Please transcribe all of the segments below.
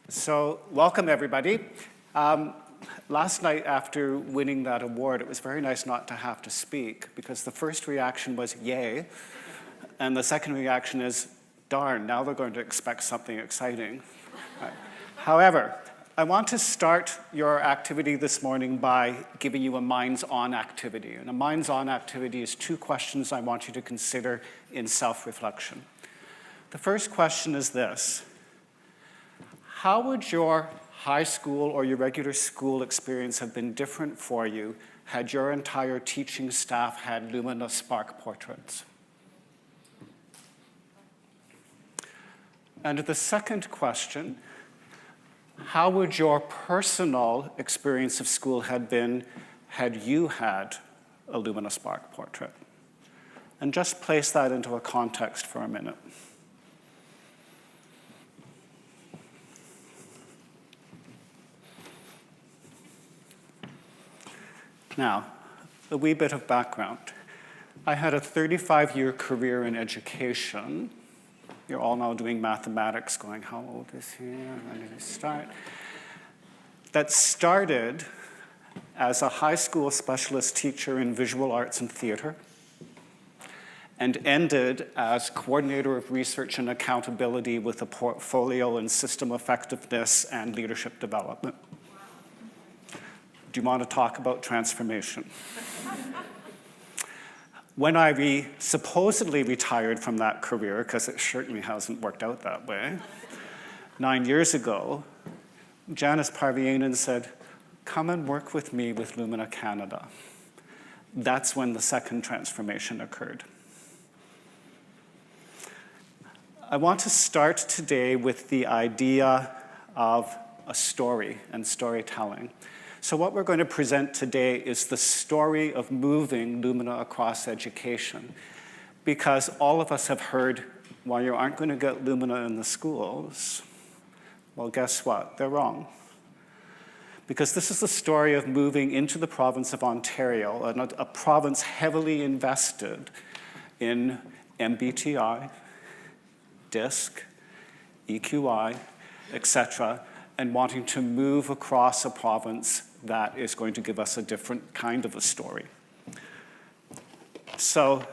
So, welcome everybody. Last night after winning that award, it was very nice not to have to speak because the first reaction was yay, and the second reaction is darn, now they're going to expect something exciting. However, I want to start your activity this morning by giving you a minds-on activity. And a minds-on activity is two questions I want you to consider in self-reflection. The first question is this: how would your high school or your regular school experience have been different for you had your entire teaching staff had Lumina Spark portraits? And the second question: how would your personal experience of school have been had you had a Lumina Spark portrait? And just place that into a context for a minute. Now, a wee bit of background. I had a 35-year career in education. You're all now doing mathematics, going, how old is he? When did he start? That started as a high school specialist teacher in visual arts and theater, and ended as coordinator of research and accountability with a portfolio in system effectiveness and leadership development. Do you want to talk about transformation? When I supposedly retired from that career, because it certainly hasn't worked out that way, 9 years ago, Janice Parvianen said, come and work with me with Lumina Canada. That's when the second transformation occurred. I want to start today with the idea of a story and storytelling. So what we're going to present today is the story of moving Lumina across education. Because all of us have heard, well, you aren't going to get Lumina in the schools. Well, guess what? They're wrong. Because this is the story of moving into the province of Ontario, a province heavily invested in MBTI, DISC, EQI, etc., and wanting to move across a province that is going to give us a different kind of a story. So,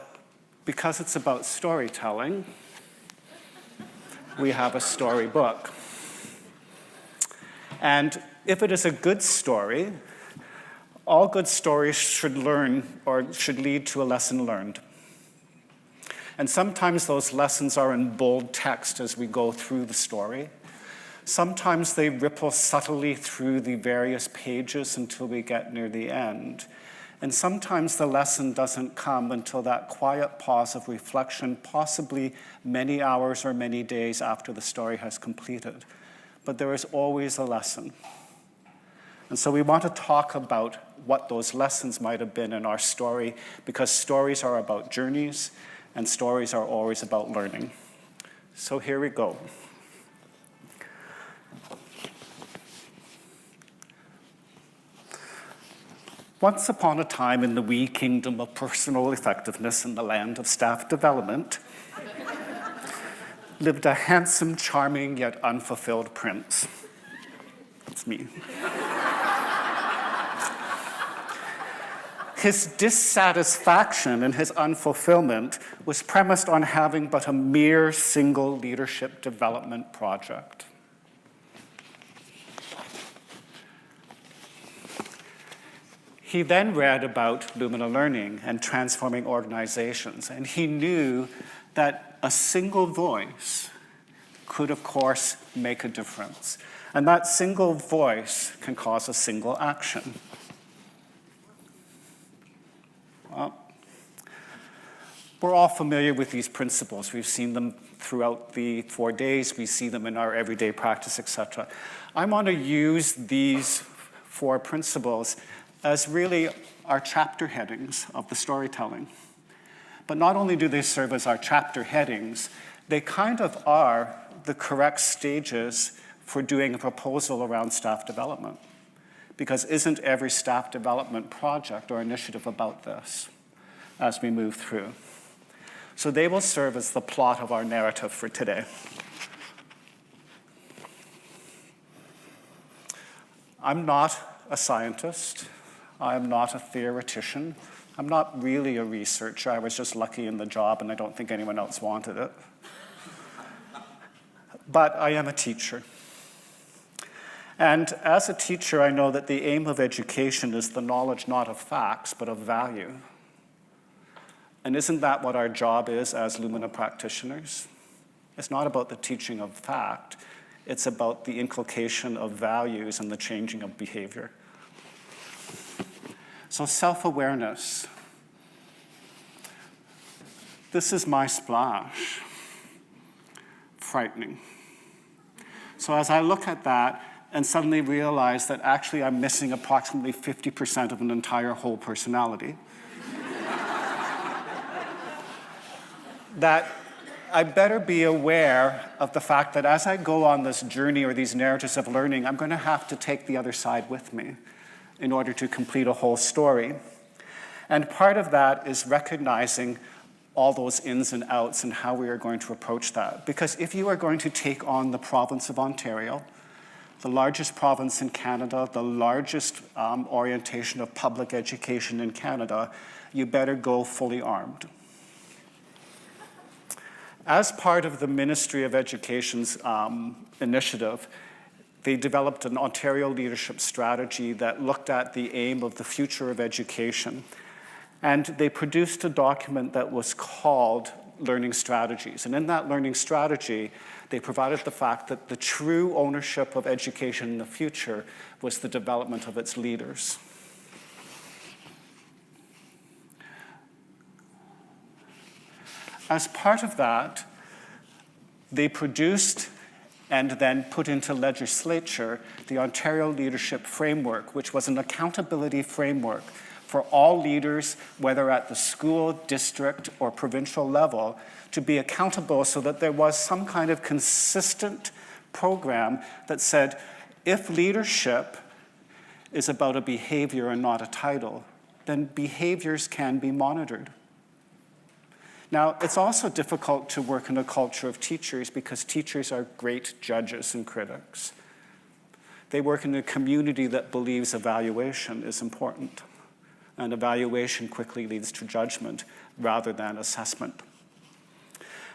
because it's about storytelling, we have a storybook. And if it is a good story, all good stories should lead to a lesson learned. And sometimes those lessons are in bold text as we go through the story. Sometimes they ripple subtly through the various pages until we get near the end. And sometimes the lesson doesn't come until that quiet pause of reflection, possibly many hours or many days after the story has completed. But there is always a lesson. And so we want to talk about what those lessons might have been in our story, because stories are about journeys, and stories are always about learning. So here we go. Once upon a time in the wee kingdom of personal effectiveness in the land of staff development, lived a handsome, charming, yet unfulfilled prince. That's me. His dissatisfaction and his unfulfillment was premised on having but a mere single leadership development project. He then read about Lumina Learning and transforming organizations, and he knew that a single voice could, of course, make a difference. And that single voice can cause a single action. Well, we're all familiar with these principles. We've seen them throughout the 4 days. We see them in our everyday practice, etc. I want to use these 4 principles as really our chapter headings of the storytelling. But not only do they serve as our chapter headings, they kind of are the correct stages for doing a proposal around staff development. Because isn't every staff development project or initiative about this as we move through? So they will serve as the plot of our narrative for today. I'm not a scientist. I'm not a theoretician. I'm not really a researcher. I was just lucky in the job, and I don't think anyone else wanted it. But I am a teacher. And as a teacher, I know that the aim of education is the knowledge not of facts, but of value. And isn't that what our job is as Lumina practitioners? It's not about the teaching of fact. It's about the inculcation of values and the changing of behavior. So self-awareness. This is my splash. Frightening. So as I look at that and suddenly realize that actually I'm missing approximately 50% of an entire whole personality, that I better be aware of the fact that as I go on this journey or these narratives of learning, I'm going to have to take the other side with me in order to complete a whole story. And part of that is recognizing all those ins and outs and how we are going to approach that. Because if you are going to take on the province of Ontario, the largest province in Canada, the largest orientation of public education in Canada, you better go fully armed. As part of the Ministry of Education's initiative, they developed an Ontario leadership strategy that looked at the aim of the future of education. And they produced a document that was called Learning Strategies. And in that learning strategy, they provided the fact that the true ownership of education in the future was the development of its leaders. As part of that, they produced and then put into legislature the Ontario Leadership Framework, which was an accountability framework for all leaders, whether at the school, district, or provincial level, to be accountable so that there was some kind of consistent program that said, if leadership is about a behavior and not a title, then behaviors can be monitored. Now, it's also difficult to work in a culture of teachers because teachers are great judges and critics. They work in a community that believes evaluation is important, and evaluation quickly leads to judgment rather than assessment.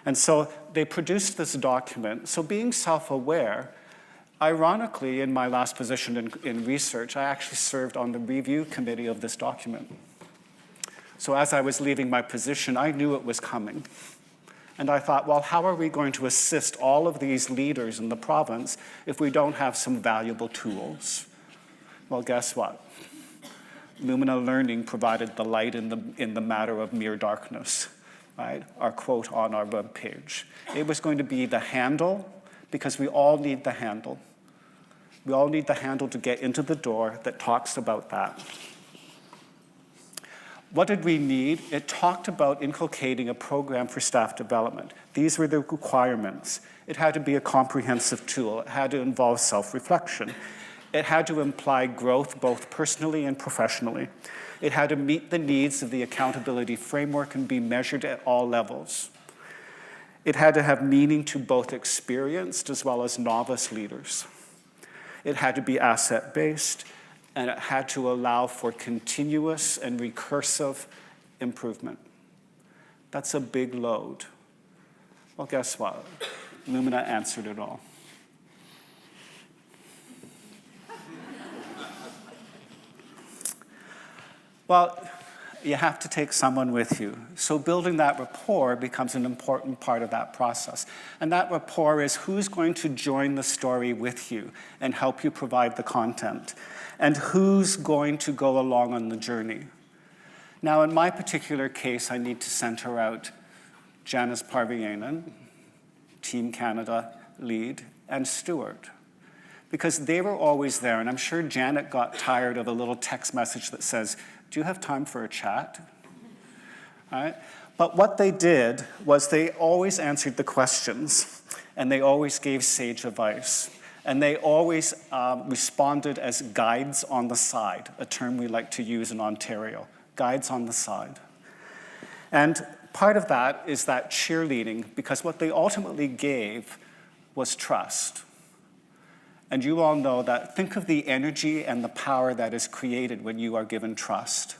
And so they produced this document. So being self-aware, ironically, in my last position in research, I actually served on the review committee of this document. So as I was leaving my position, I knew it was coming. And I thought, well, how are we going to assist all of these leaders in the province if we don't have some valuable tools? Well, guess what? Lumina Learning provided the light in the matter of mere darkness, right? Our quote on our webpage. It was going to be the handle, because we all need the handle. We all need the handle to get into the door that talks about that. What did we need? It talked about inculcating a program for staff development. These were the requirements. It had to be a comprehensive tool. It had to involve self-reflection. It had to imply growth both personally and professionally. It had to meet the needs of the accountability framework and be measured at all levels. It had to have meaning to both experienced as well as novice leaders. It had to be asset-based, and it had to allow for continuous and recursive improvement. That's a big load. Well, guess what? Lumina answered it all. Well, you have to take someone with you. So building that rapport becomes an important part of that process. And that rapport is who's going to join the story with you and help you provide the content, and who's going to go along on the journey. Now, in my particular case, I need to center out Janice Parvianen, Team Canada lead, and Stuart, because they were always there. And I'm sure Janet got tired of a little text message that says, "Do you have time for a chat?" All right? But what they did was they always answered the questions, and they always gave sage advice. And they always responded as guides on the side, a term we like to use in Ontario, guides on the side. And part of that is that cheerleading, because what they ultimately gave was trust. And you all know that, think of the energy and the power that is created when you are given trust.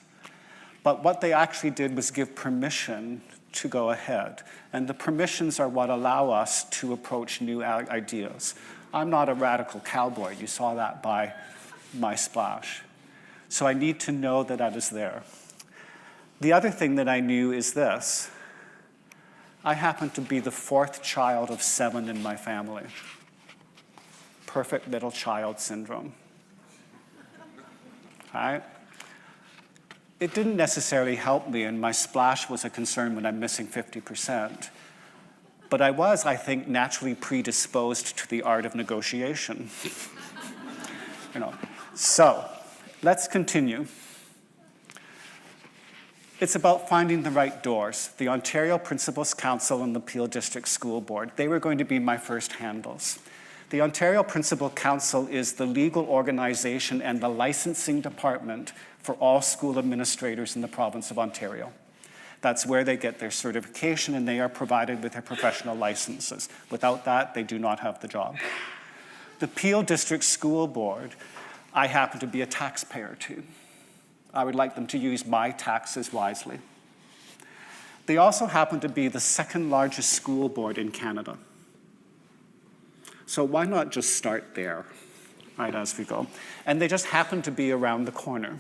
But what they actually did was give permission to go ahead. And the permissions are what allow us to approach new ideas. I'm not a radical cowboy. You saw that by my splash. So I need to know that that is there. The other thing that I knew is this. I happen to be the fourth child of 7 in my family. Perfect middle child syndrome. Right? It didn't necessarily help me, and my splash was a concern when I'm missing 50%. But I was, I think, naturally predisposed to the art of negotiation. So, let's continue. It's about finding the right doors. The Ontario Principals Council and the Peel District School Board, they were going to be my first handles. The Ontario Principal Council is the legal organization and the licensing department for all school administrators in the province of Ontario. That's where they get their certification, and they are provided with their professional licenses. Without that, they do not have the job. The Peel District School Board, I happen to be a taxpayer to. I would like them to use my taxes wisely. They also happen to be the second largest school board in Canada. So why not just start there, right, as we go? And they just happen to be around the corner.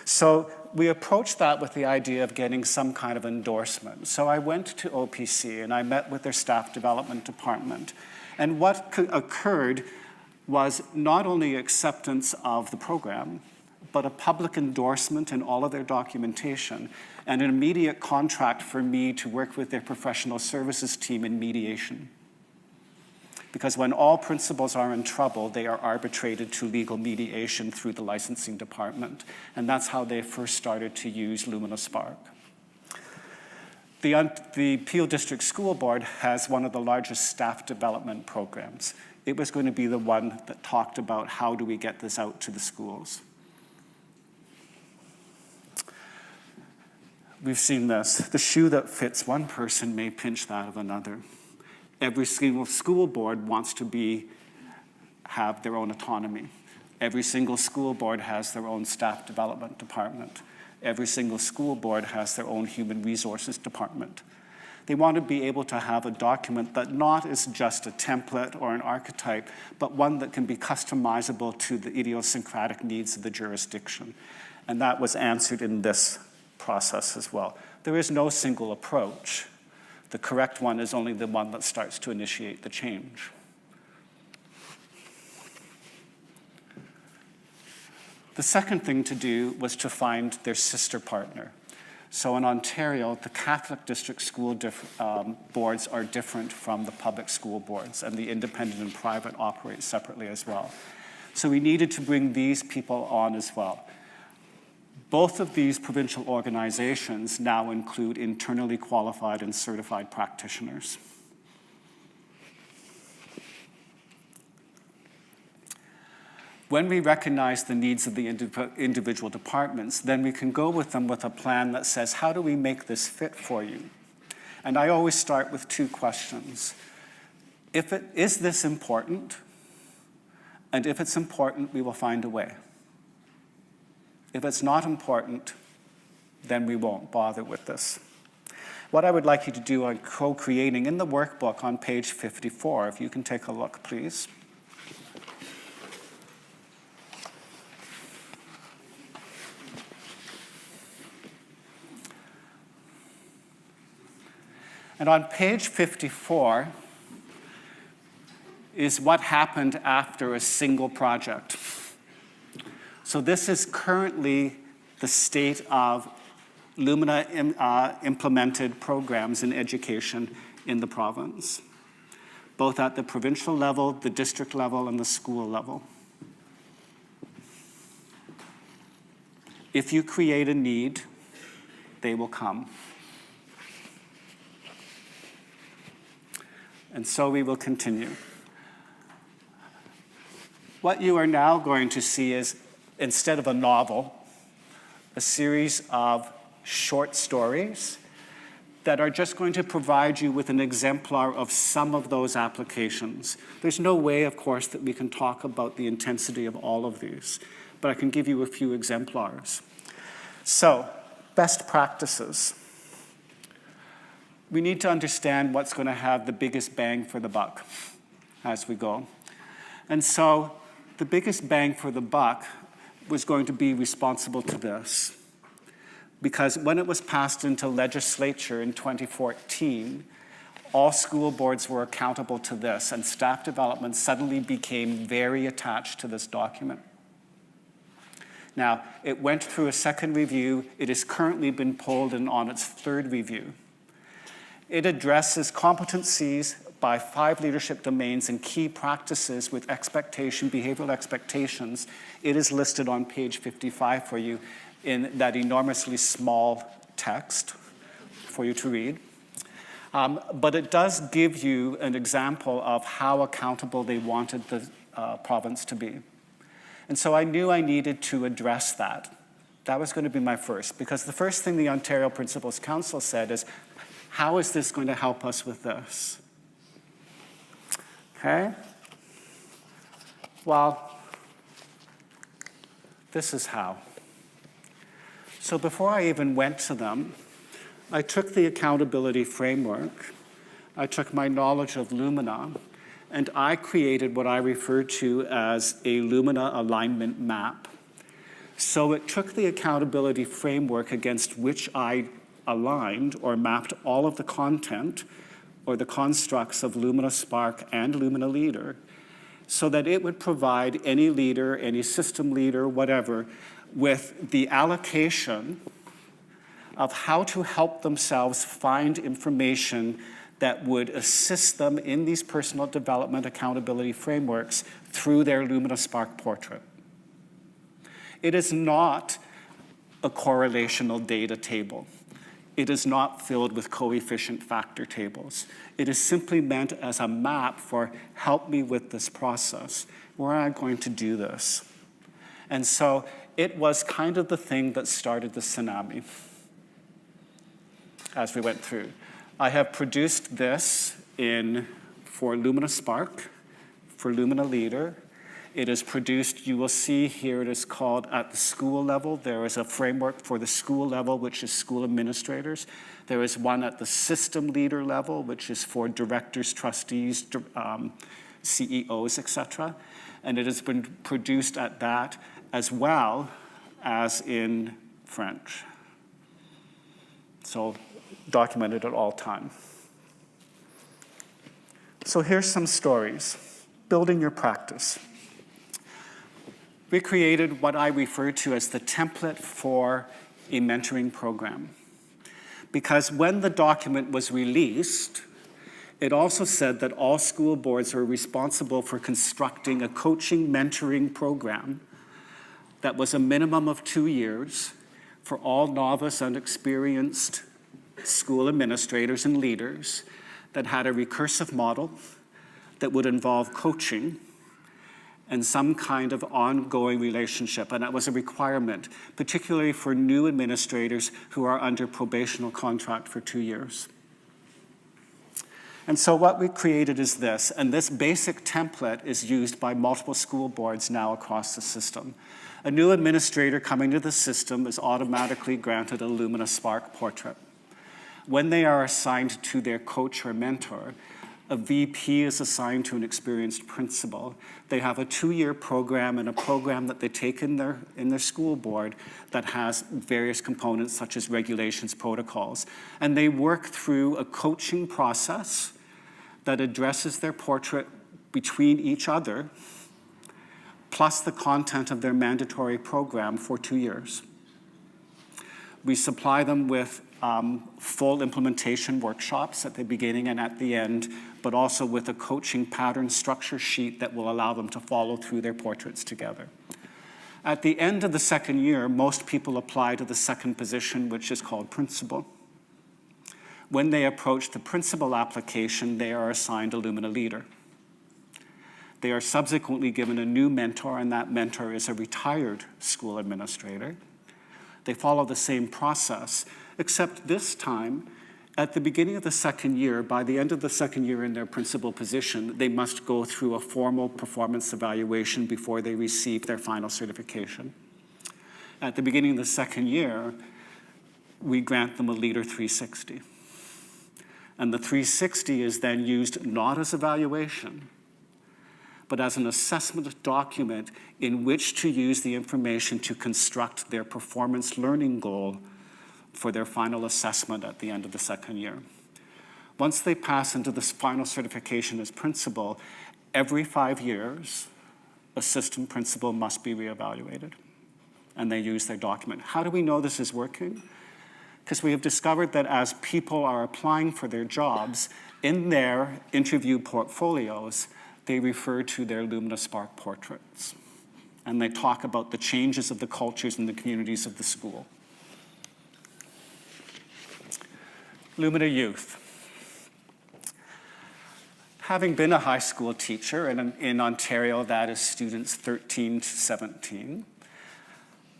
So we approached that with the idea of getting some kind of endorsement. So I went to OPC and I met with their staff development department. And what occurred was not only acceptance of the program, but a public endorsement in all of their documentation and an immediate contract for me to work with their professional services team in mediation. Because when all principals are in trouble, they are arbitrated to legal mediation through the licensing department. And that's how they first started to use Lumina Spark. The Peel District School Board has one of the largest staff development programs. It was going to be the one that talked about how do we get this out to the schools. We've seen this. The shoe that fits one person may pinch that of another. Every single school board wants to have their own autonomy. Every single school board has their own staff development department. Every single school board has their own human resources department. They want to be able to have a document that not is just a template or an archetype, but one that can be customizable to the idiosyncratic needs of the jurisdiction. And that was answered in this process as well. There is no single approach. The correct one is only the one that starts to initiate the change. The second thing to do was to find their sister partner. So in Ontario, the Catholic district school boards are different from the public school boards, and the independent and private operate separately as well. So we needed to bring these people on as well. Both of these provincial organizations now include internally qualified and certified practitioners. When we recognize the needs of the individual departments, then we can go with them with a plan that says, how do we make this fit for you? And I always start with 2 questions. Is this important? And if it's important, we will find a way. If it's not important, then we won't bother with this. What I would like you to do on co-creating in the workbook on page 54, if you can take a look, please. And on page 54 is what happened after a single project. So this is currently the state of Lumina implemented programs in education in the province, both at the provincial level, the district level, and the school level. If you create a need, they will come. And so we will continue. What you are now going to see is, instead of a novel, a series of short stories that are just going to provide you with an exemplar of some of those applications. There's no way, of course, that we can talk about the intensity of all of these, but I can give you a few exemplars. So, best practices. We need to understand what's going to have the biggest bang for the buck as we go. And so, the biggest bang for the buck was going to be responsible to this. Because when it was passed into legislature in 2014, all school boards were accountable to this, and staff development suddenly became very attached to this document. Now, it went through a second review. It has currently been pulled and on its third review. It addresses competencies by 5 leadership domains and key practices with behavioral expectations. It is listed on page 55 for you in that enormously small text for you to read. But it does give you an example of how accountable they wanted the province to be. And so I knew I needed to address that. That was going to be my first, because the first thing the Ontario Principals Council said is, how is this going to help us with this? Okay? Well, this is how. So before I even went to them, I took the accountability framework, I took my knowledge of Lumina, and I created what I refer to as a Lumina alignment map. So it took the accountability framework against which I aligned or mapped all of the content or the constructs of Lumina Spark and Lumina Leader, so that it would provide any leader, any system leader, whatever, with the allocation of how to help themselves find information that would assist them in these personal development accountability frameworks through their Lumina Spark portrait. It is not a correlational data table. It is not filled with coefficient factor tables. It is simply meant as a map for help me with this process. Where am I going to do this? And so it was kind of the thing that started the tsunami as we went through. I have produced this for Lumina Spark, for Lumina Leader. It is produced, you will see here, it is called at the school level. There is a framework for the school level, which is school administrators. There is one at the system leader level, which is for directors, trustees, CEOs, etc. And it has been produced at that as well as in French. So documented at all time. So here's some stories. Building your practice. We created what I refer to as the template for a mentoring program. Because when the document was released, it also said that all school boards are responsible for constructing a coaching mentoring program that was a minimum of 2 years for all novice and experienced school administrators and leaders, that had a recursive model that would involve coaching and some kind of ongoing relationship. And that was a requirement, particularly for new administrators who are under probational contract for 2 years. And so what we created is this, and this basic template is used by multiple school boards now across the system. A new administrator coming to the system is automatically granted a Lumina Spark portrait. When they are assigned to their coach or mentor, a VP is assigned to an experienced principal. They have a 2-year program and a program that they take in their school board that has various components such as regulations, protocols. And they work through a coaching process that addresses their portrait between each other, plus the content of their mandatory program for 2 years. We supply them with full implementation workshops at the beginning and at the end, but also with a coaching pattern structure sheet that will allow them to follow through their portraits together. At the end of the 2nd year, most people apply to the second position, which is called principal. When they approach the principal application, they are assigned a Lumina Leader. They are subsequently given a new mentor, and that mentor is a retired school administrator. They follow the same process, except this time, At the beginning of the second year, by the end of the second year in their principal position, they must go through a formal performance evaluation before they receive their final certification. At the beginning of the second year, we grant them a Leader 360. And the 360 is then used not as evaluation, but as an assessment document in which to use the information to construct their performance learning goal for their final assessment at the end of the second year. Once they pass into this final certification as principal, every 5 years, assistant principal must be reevaluated, and they use their document. How do we know this is working? Because we have discovered that as people are applying for their jobs, in their interview portfolios, they refer to their Lumina Spark portraits, and they talk about the changes of the cultures and the communities of the school. Lumina Youth. Having been a high school teacher, and in Ontario that is students 13 to 17,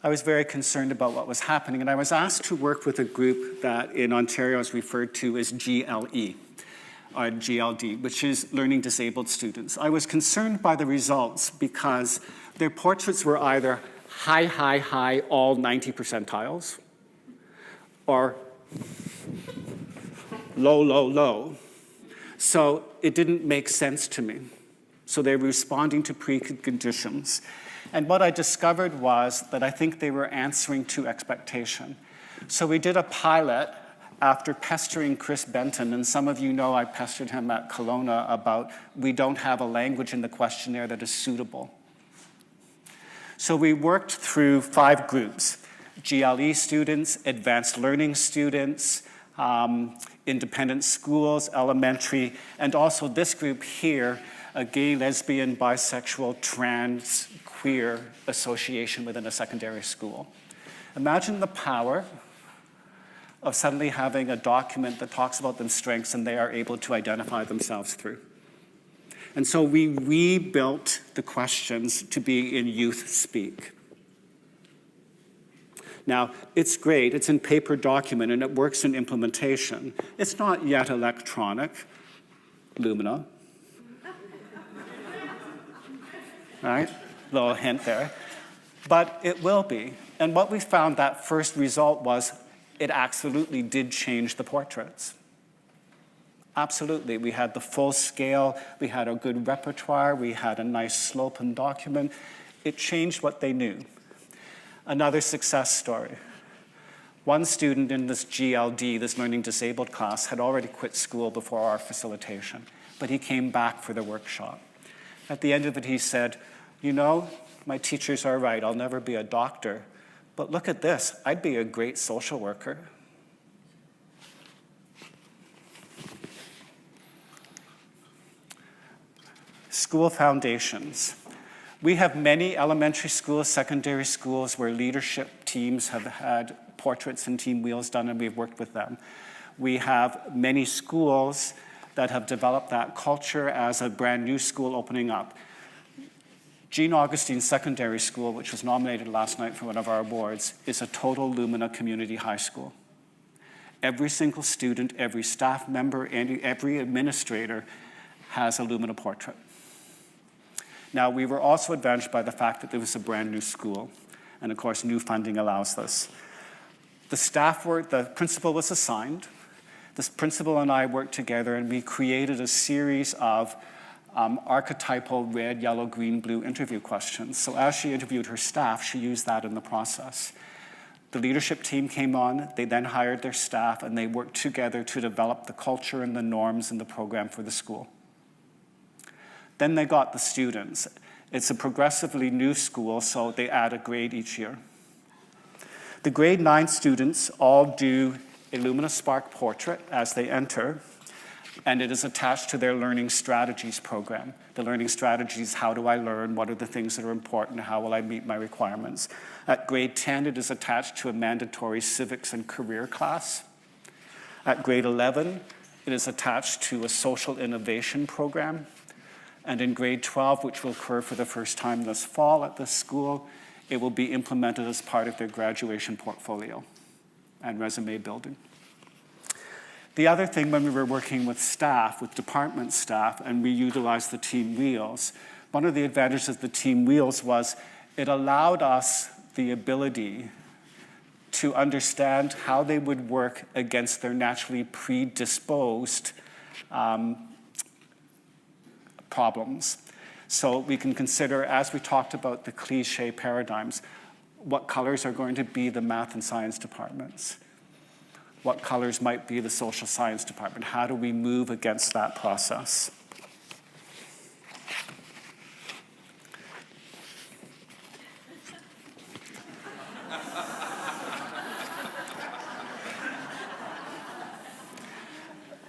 I was very concerned about what was happening, and I was asked to work with a group that in Ontario is referred to as GLE, or GLD, which is Learning Disabled Students. I was concerned by the results because their portraits were either high, all 90 percentiles, or low. So it didn't make sense to me. So they were responding to preconditions. And what I discovered was that I think they were answering to expectation. So we did a pilot after pestering Chris Benton, and some of you know I pestered him at Kelowna about we don't have a language in the questionnaire that is suitable. So we worked through 5 groups: GLE students, advanced learning students, independent schools, elementary, and also this group here, a gay, lesbian, bisexual, trans, queer association within a secondary school. Imagine the power of suddenly having a document that talks about their strengths and they are able to identify themselves through. And so we rebuilt the questions to be in youth speak. Now, it's great, it's in paper document, and it works in implementation. It's not yet electronic, Lumina. Right? Little hint there. But it will be. And what we found that first result was it absolutely did change the portraits. Absolutely. We had the full scale, we had a good repertoire, we had a nice slope and document. It changed what they knew. Another success story. One student in this GLD, this learning disabled class, had already quit school before our facilitation, but he came back for the workshop. At the end of it, he said, "You know, my teachers are right, I'll never be a doctor, but look at this, I'd be a great social worker." School foundations. We have many elementary schools, secondary schools where leadership teams have had portraits and team wheels done, and we've worked with them. We have many schools that have developed that culture as a brand new school opening up. Jean Augustine Secondary School, which was nominated last night for one of our awards, is a total Lumina community high school. Every single student, every staff member, and every administrator has a Lumina portrait. Now, we were also advantaged by the fact that it was a brand new school, and of course, new funding allows this. The principal was assigned. This principal and I worked together, and we created a series of archetypal red, yellow, green, blue interview questions. So as she interviewed her staff, she used that in the process. The leadership team came on, they then hired their staff, and they worked together to develop the culture and the norms and the program for the school. Then they got the students. It's a progressively new school, so they add a grade each year. The grade 9 students all do a Lumina Spark portrait as they enter, and it is attached to their learning strategies program. The learning strategies, how do I learn, what are the things that are important, how will I meet my requirements. At grade 10, it is attached to a mandatory civics and career class. At grade 11, it is attached to a social innovation program. And in grade 12, which will occur for the first time this fall at this school, it will be implemented as part of their graduation portfolio and resume building. The other thing, when we were working with staff, with department staff, and we utilized the team wheels, one of the advantages of the team wheels was it allowed us the ability to understand how they would work against their naturally predisposed problems. So we can consider, as we talked about the cliche paradigms, what colors are going to be the math and science departments? What colors might be the social science department? How do we move against that process?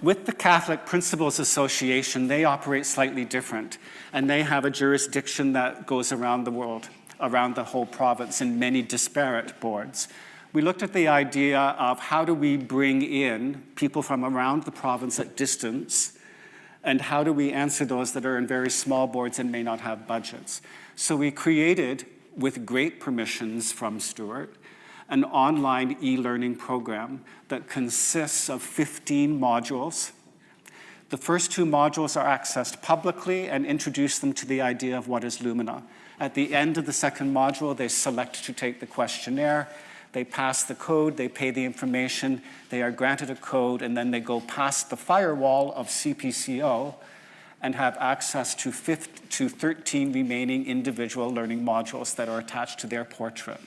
With the Catholic Principals Association, they operate slightly different, and they have a jurisdiction that goes around the world, around the whole province, in many disparate boards. We looked at the idea of how do we bring in people from around the province at distance, and how do we answer those that are in very small boards and may not have budgets. So we created, with great permissions from Stuart, an online e-learning program that consists of 15 modules. The first 2 modules are accessed publicly and introduce them to the idea of what is Lumina. At the end of the second module, they select to take the questionnaire. They pass the code, they pay the information, they are granted a code, and then they go past the firewall of CPCO and have access to 13 remaining individual learning modules that are attached to their portrait.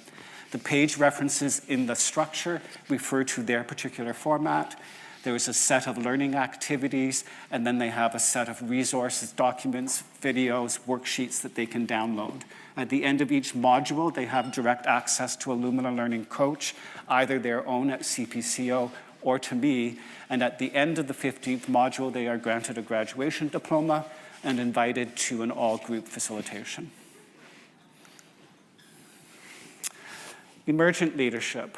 The page references in the structure refer to their particular format. There is a set of learning activities, and then they have a set of resources, documents, videos, worksheets that they can download. At the end of each module, they have direct access to a Lumina Learning coach, either their own at CPCO or to me. And at the end of the 15th module, they are granted a graduation diploma and invited to an all-group facilitation. Emergent leadership.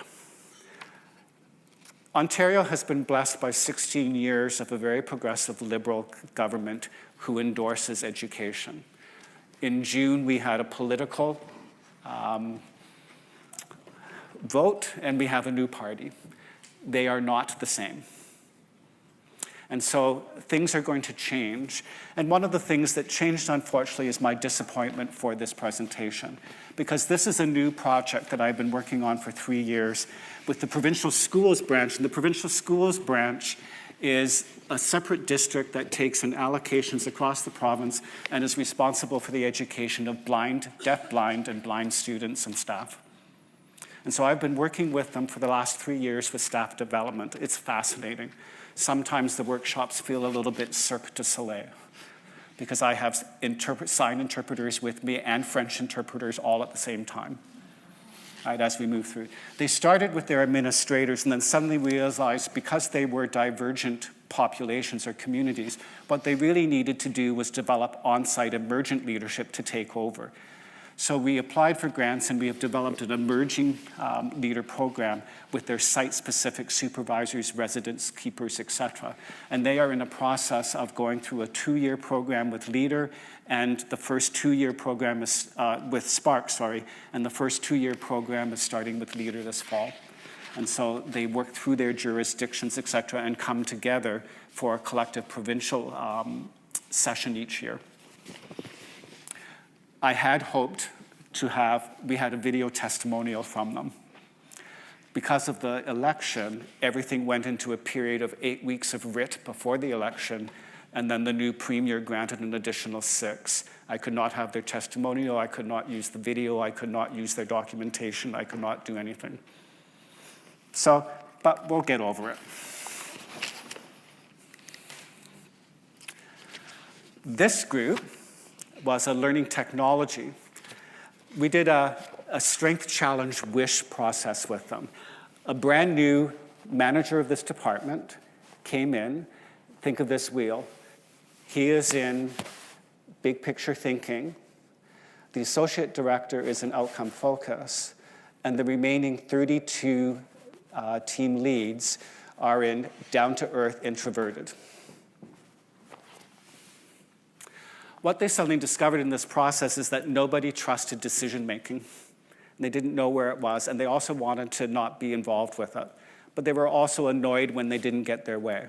Ontario has been blessed by 16 years of a very progressive Liberal government who endorses education. In June, we had a political vote, and we have a new party. They are not the same. And so things are going to change. And one of the things that changed, unfortunately, is my disappointment for this presentation, because this is a new project that I've been working on for 3 years with the provincial schools branch. And the provincial schools branch is a separate district that takes in allocations across the province and is responsible for the education of blind, deaf-blind, and blind students and staff. And so I've been working with them for the last 3 years with staff development. It's fascinating. Sometimes the workshops feel a little bit Cirque du Soleil, because I have sign interpreters with me and French interpreters all at the same time, right, as we move through. They started with their administrators and then suddenly realized, because they were divergent populations or communities, what they really needed to do was develop on-site emergent leadership to take over. So we applied for grants, and we have developed an emerging leader program with their site-specific supervisors, residents, keepers, etc. And they are in a process of going through a 2-year program with Leader, and the first 2-year program is with Spark, and the first 2-year program is starting with Leader this fall. And so they work through their jurisdictions, etc., and come together for a collective provincial session each year. I had hoped we had a video testimonial from them. Because of the election, everything went into a period of 8 weeks of writ before the election, and then the new premier granted an additional 6. I could not have their testimonial, I could not use the video, I could not use their documentation, I could not do anything. So, but we'll get over it. This group was a learning technology. We did a strength challenge wish process with them. A brand new manager of this department came in. Think of this wheel. He is in big picture thinking. The associate director is in outcome focus. And the remaining 32 team leads are in down-to-earth introverted. What they suddenly discovered in this process is that nobody trusted decision-making. They didn't know where it was, and they also wanted to not be involved with it. but they were also annoyed when they didn't get their way.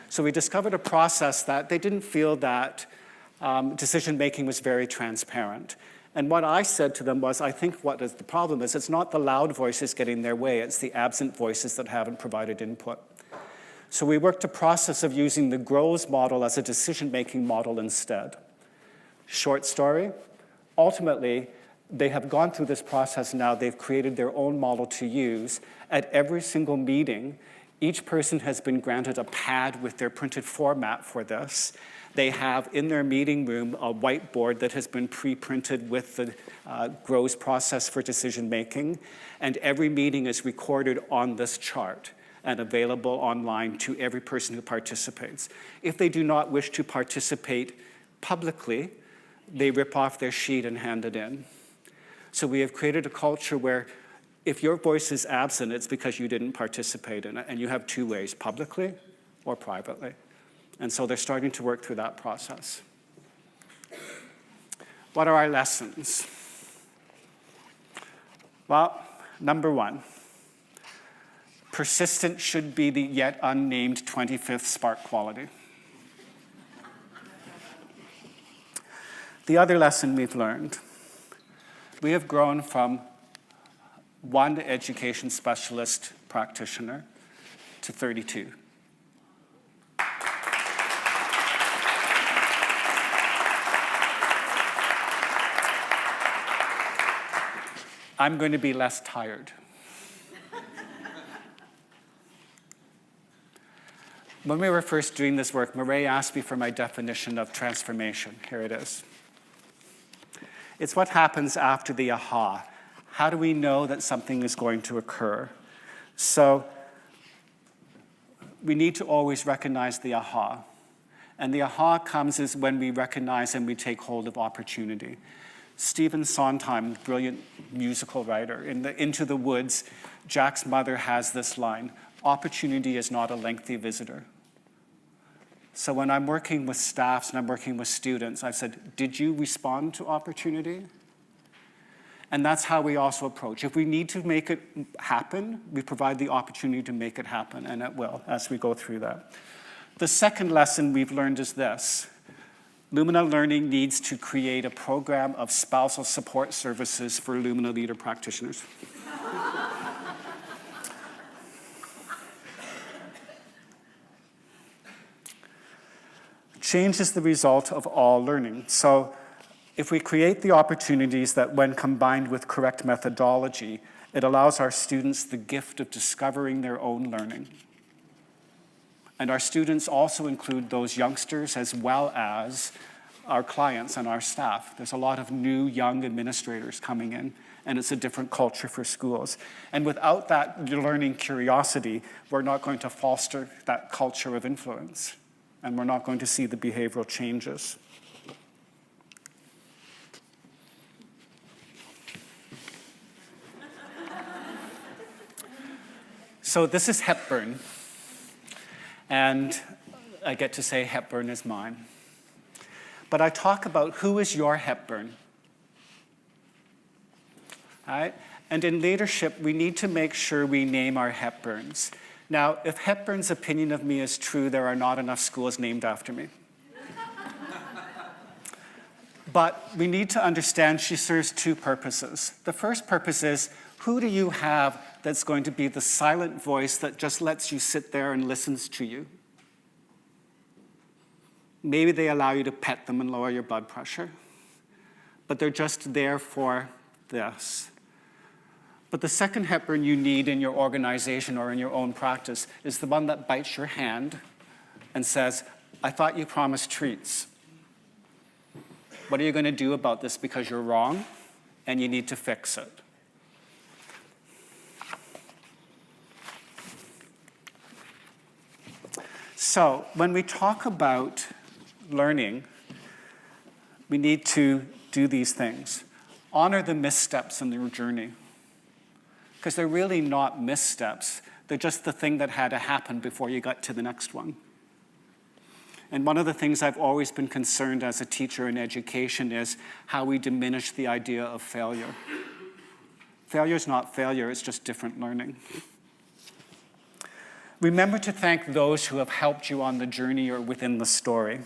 So we discovered a process that they didn't feel that decision-making was very transparent. And what I said to them was, I think what is the problem is it's not the loud voices getting their way, it's the absent voices that haven't provided input. So we worked a process of using the Grows model as a decision-making model instead. Short story, ultimately, they have gone through this process now. They've created their own model to use. At every single meeting, each person has been granted a pad with their printed format for this. They have in their meeting room a whiteboard that has been pre-printed with the Grows process for decision making. And every meeting is recorded on this chart and available online to every person who participates. If they do not wish to participate publicly, they rip off their sheet and hand it in. So we have created a culture where if your voice is absent, it's because you didn't participate in it. And you have two ways, publicly or privately. And so they're starting to work through that process. What are our lessons? Well, number one, persistent should be the yet unnamed 25th spark quality. The other lesson we've learned, we have grown from one education specialist practitioner to 32. I'm going to be less tired. When we were first doing this work, Murray asked me for my definition of transformation. Here it is. It's what happens after the aha. How do we know that something is going to occur? So we need to always recognize the aha. And the aha comes is when we recognize and we take hold of opportunity. Stephen Sondheim, brilliant musical writer, in Into the Woods, Jack's mother has this line, opportunity is not a lengthy visitor. So when I'm working with staffs and I'm working with students, I've said, did you respond to opportunity? And that's how we also approach. If we need to make it happen, we provide the opportunity to make it happen, and it will as we go through that. The second lesson we've learned is this. Lumina Learning needs to create a program of spousal support services for Lumina leader practitioners. Change is the result of all learning. So if we create the opportunities that when combined with correct methodology, it allows our students the gift of discovering their own learning. And our students also include those youngsters as well as our clients and our staff. There's a lot of new young administrators coming in, and it's a different culture for schools. And without that learning curiosity, we're not going to foster that culture of influence, and we're not going to see the behavioral changes. So this is Hepburn. And I get to say Hepburn is mine. But I talk about who is your Hepburn. All right? And in leadership, we need to make sure we name our Hepburns. Now, if Hepburn's opinion of me is true, there are not enough schools named after me. But we need to understand she serves two purposes. The first purpose is, who do you have that's going to be the silent voice that just lets you sit there and listens to you? Maybe they allow you to pet them and lower your blood pressure, but they're just there for this. But the second Hepburn you need in your organization or in your own practice is the one that bites your hand and says, I thought you promised treats. What are you going to do about this because you're wrong and you need to fix it? So when we talk about learning, we need to do these things. Honor the missteps in your journey. Because they're really not missteps. They're just the thing that had to happen before you got to the next one. And one of the things I've always been concerned as a teacher in education is how we diminish the idea of failure. Failure is not failure, it's just different learning. Remember to thank those who have helped you on the journey or within the story,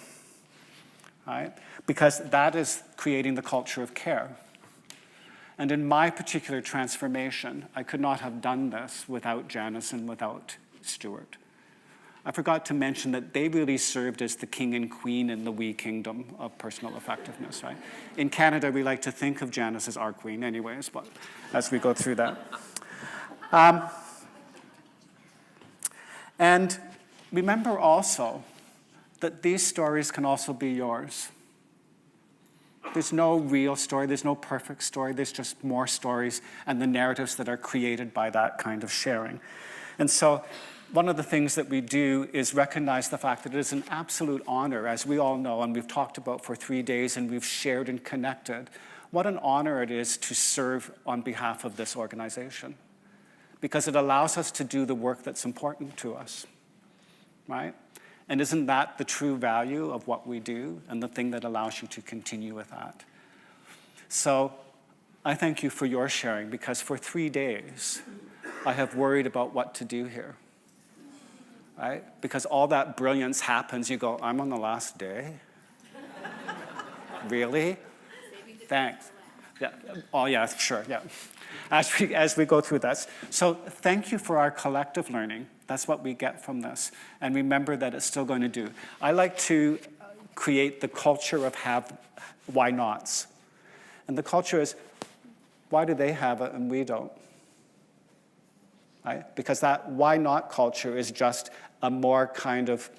right? Because that is creating the culture of care. And in my particular transformation, I could not have done this without Janice and without Stuart. I forgot to mention that they really served as the king and queen in the wee kingdom of personal effectiveness, right? In Canada, we like to think of Janice as our queen anyways, but as we go through that. And remember also that these stories can also be yours. There's no real story, there's no perfect story, there's just more stories and the narratives that are created by that kind of sharing. And so one of the things that we do is recognize the fact that it is an absolute honor, as we all know, and we've talked about for 3 days, and we've shared and connected, what an honor it is to serve on behalf of this organization. Because it allows us to do the work that's important to us, right? And isn't that the true value of what we do and the thing that allows you to continue with that? So I thank you for your sharing, because for 3 days, I have worried about what to do here, right? Because all that brilliance happens, you go, I'm on the last day? Really? Thanks. Yeah. Oh, yeah, sure, yeah. As we go through this. So thank you for our collective learning. That's what we get from this. And remember that it's still going to do. I like to create the culture of why nots. And the culture is, why do they have it and we don't? Right? Because that why not culture is just a more kind of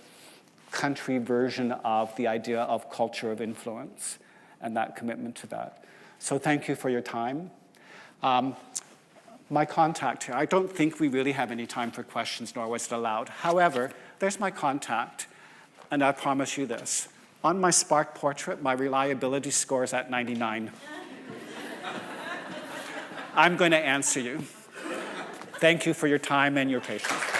country version of the idea of culture of influence and that commitment to that. So thank you for your time. My contact here, I don't think we really have any time for questions, nor was it allowed. However, there's my contact, and I promise you this. On my Spark portrait, my reliability score is at 99. I'm going to answer you. Thank you for your time and your patience.